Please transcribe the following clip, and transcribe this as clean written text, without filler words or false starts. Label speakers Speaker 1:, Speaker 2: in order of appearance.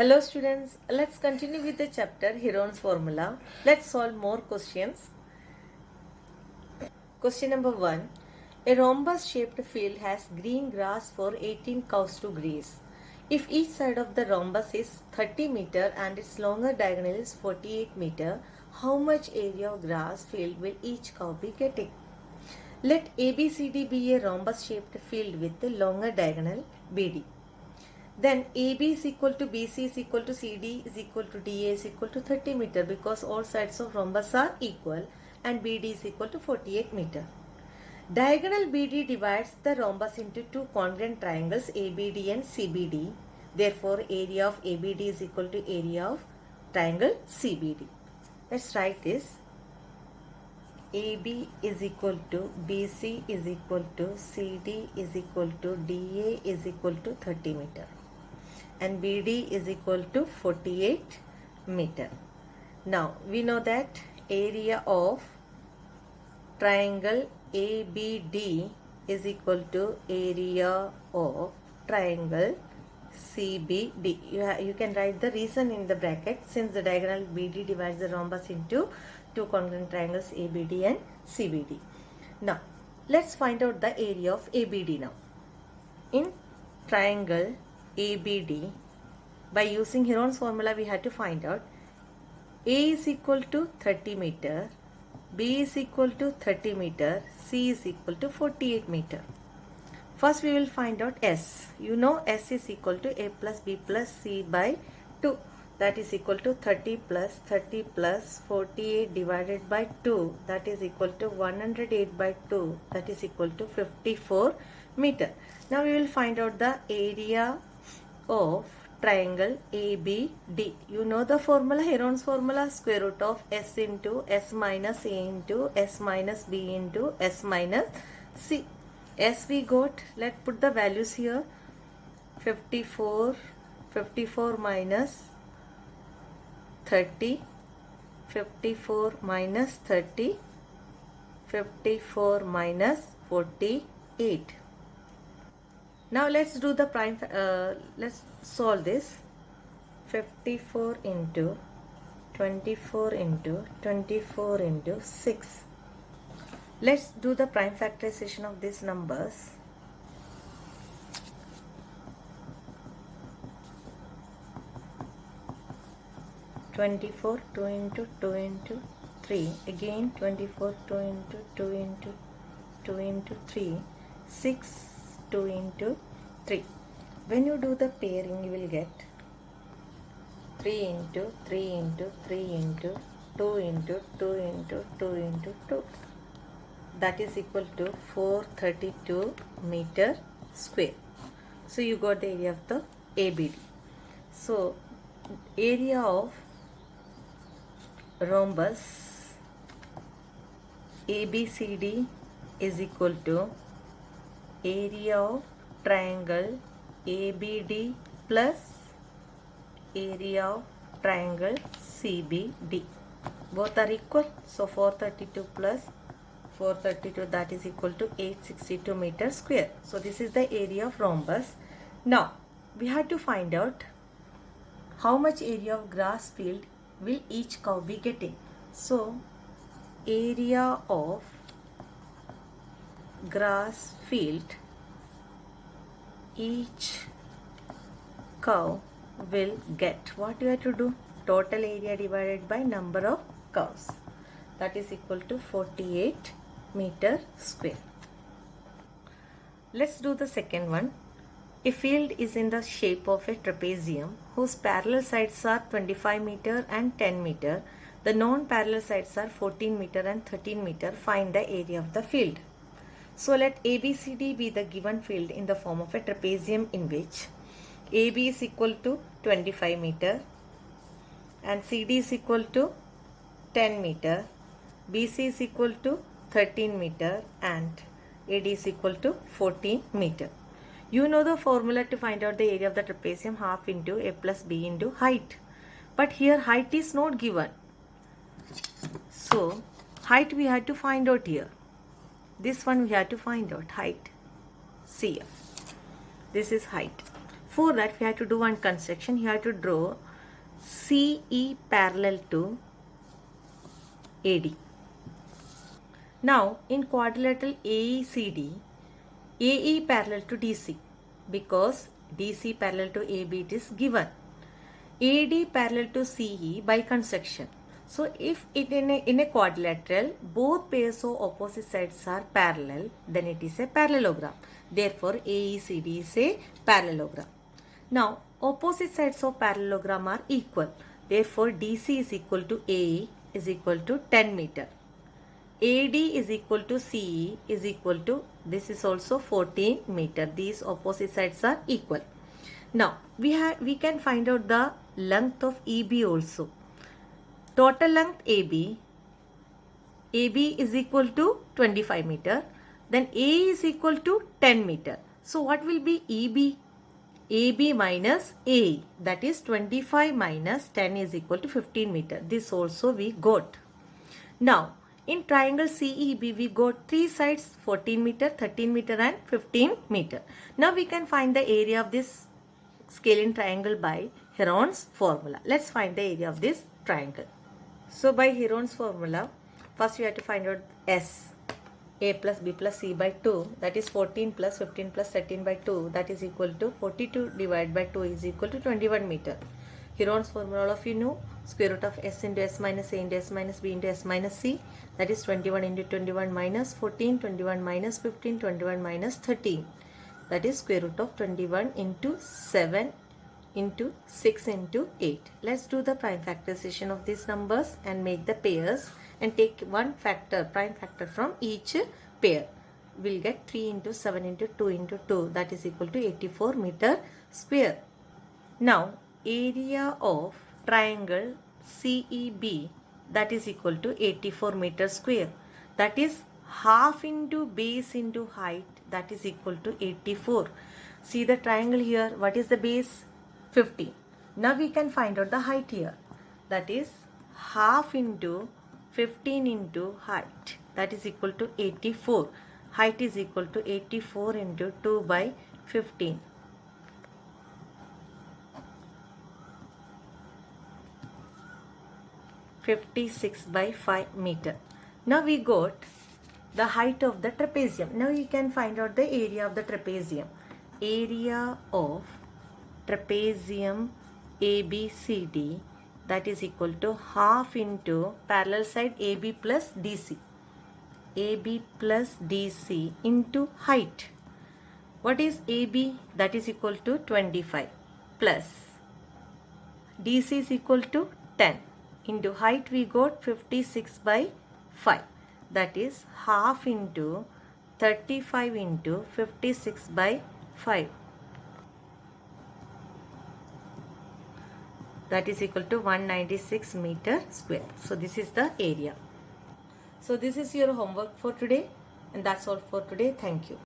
Speaker 1: Hello students, let's continue with the chapter Heron's formula. Let's solve more questions. Question number 1. A rhombus shaped field has green grass for 18 cows to graze. If each side of the rhombus is 30 meter and its longer diagonal is 48 meter, how much area of grass field will each cow be getting? Let ABCD be a rhombus shaped field with a longer diagonal BD. Then AB is equal to BC is equal to CD is equal to DA is equal to 30 meter because all sides of rhombus are equal and BD is equal to 48 meter. Diagonal BD divides the rhombus into two congruent triangles ABD and CBD. Therefore, area of ABD is equal to area of triangle CBD. Let's write this. AB is equal to BC is equal to CD is equal to DA is equal to 30 meter. And BD is equal to 48 meter. Now we know that area of triangle ABD is equal to area of triangle CBD. You can write the reason in the bracket since the diagonal BD divides the rhombus into two congruent triangles ABD and CBD. Now let's find out the area of ABD now. In triangle ABD, by using Heron's formula we had to find out A is equal to 30 meter, B is equal to 30 meter, C is equal to 48 meter. First we will find out S. You know S is equal to A plus B plus C by 2. That is equal to 30 plus 48 divided by 2. That is equal to 108 by 2. That is equal to 54 meter. Now we will find out the area of triangle ABD. You know the formula, Heron's formula, square root of S into S minus A into S minus B into S minus C. S we got, let's put the values here. 54 minus 30, 54 minus 30, 54 minus 48. Now let's do the prime, let's solve this. 54 into 24 into 24 into 6. Let's do the prime factorization of these numbers. Two into 2 into 3. Again 24, 2 into 2 into 2 into 3. 6, 2 into 3. When you do the pairing, you will get 3 into 3 into 3 into 2 into 2 into 2 into 2. That is equal to 432 meter square. So you got the area of the ABD. So area of rhombus ABCD is equal to area of triangle ABD plus area of triangle CBD. Both are equal. So 432 plus 432, that is equal to 862 meter square. So this is the area of rhombus. Now we have to find out how much area of grass field will each cow be getting. So area of grass field each cow will get. What you have to do? Total area divided by number of cows. That is equal to 48 meter square. Let's do the second one. A field is in the shape of a trapezium whose parallel sides are 25 meter and 10 meter. The non-parallel sides are 14 meter and 13 meter. Find the area of the field. So let ABCD be the given field in the form of a trapezium in which AB is equal to 25 meter and CD is equal to 10 meter, BC is equal to 13 meter and AD is equal to 14 meter. You know the formula to find out the area of the trapezium, half into A plus B into height. But here height is not given. So height we had to find out here. This one we have to find out height. See here. This is height. before that we have to do one construction. You have to draw CE parallel to AD. Now in quadrilateral AECD, AE parallel to DC, because DC parallel to AB it is given. AD parallel to CE by construction. So if it in a quadrilateral, both pairs of opposite sides are parallel, then it is a parallelogram. Therefore AECD is a parallelogram. Now opposite sides of parallelogram are equal. Therefore DC is equal to AE is equal to 10 meter. AD is equal to CE is equal to, this is also 14 meter. These opposite sides are equal. Now we can find out the length of EB also. Total length AB is equal to 25 meter. Then A is equal to 10 meter. So what will be EB? AB minus AE, that is 25 minus 10 is equal to 15 meter. This also we got. Now in triangle CEB we got three sides, 14 meter, 13 meter and 15 meter. Now we can find the area of this scalene triangle by Heron's formula. Let's find the area of this triangle. So by Heron's formula, first we have to find out S. A plus B plus C by 2, that is 14 plus 15 plus 13 by 2, that is equal to 42 divided by 2 is equal to 21 meter. Heron's formula, all of you know, square root of S into S minus A into S minus B into S minus C, that is 21 into 21 minus 14, 21 minus 15, 21 minus 13, that is square root of 21 into 7 into 6 into 8. Let's do the prime factorization of these numbers and make the pairs and take one factor, prime factor from each pair. We'll get 3 into 7 into 2 into 2, that is equal to 84 meter square. Now area of triangle CEB, that is equal to 84 meter square, that is half into base into height, that is equal to 84. See the triangle here, what is the base? 50. Now we can find out the height here, that is half into 15 into height, that is equal to 84. Height is equal to 84 into 2 by 15. by 5 meter. Now we got the height of the trapezium. Now you can find out the area of the trapezium. Area of trapezium ABCD, that is equal to half into parallel side AB plus DC. AB plus DC into height. What is AB? That is equal to 25 plus DC is equal to 10. Into height we got 56 by 5, that is half into 35 into 56 by 5, that is equal to 196 meter square. So this is the area. So this is your homework for today, and that's all for today. Thank you.